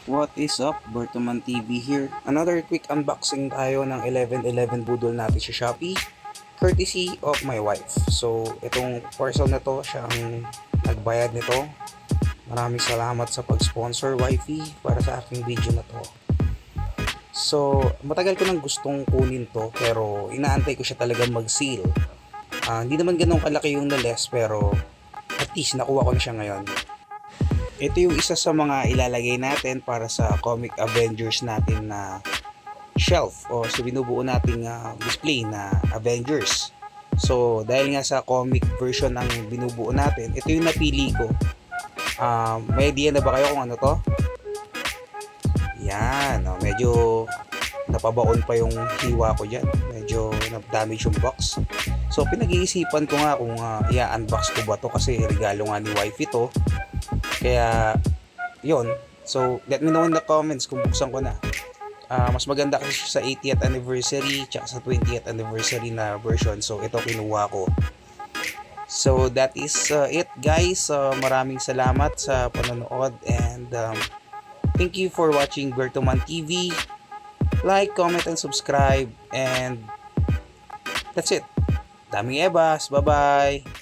What is up? Bertoman TV here. Another quick unboxing tayo ng 1111 budol natin sa Shopee. Courtesy of my wife. So, itong parcel na to, siya ang nagbayad nito. Maraming salamat sa pag-sponsor, wifey, para sa aking video na to. So, matagal ko nang gustong kunin to, pero inaantay ko siya talaga mag-seal. Hindi naman ganun kalaki yung na-less, pero at least nakuha ko na siya ngayon. Ito yung isa sa mga ilalagay natin para sa Comic Avengers natin na shelf o sa binubuo nating display na Avengers. So dahil nga sa comic version ng binubuo natin, ito yung napili ko. May idea na ba kayo kung ano to? Yan, medyo napabaon pa yung hiwa ko dyan. Medyo na-damage yung box. So pinag-iisipan ko nga kung i-unbox ko ba to kasi regalo nga ni wife ito. Kaya, yon. So, let me know in the comments kung buksan ko na. Mas maganda kasi sa 80th anniversary tsaka sa 20th anniversary na version. So, ito kinuha ko. So, that is it guys. Maraming salamat sa panonood and thank you for watching Bertoman TV. Like, comment, and subscribe. And that's it. Daming ebas. Bye-bye.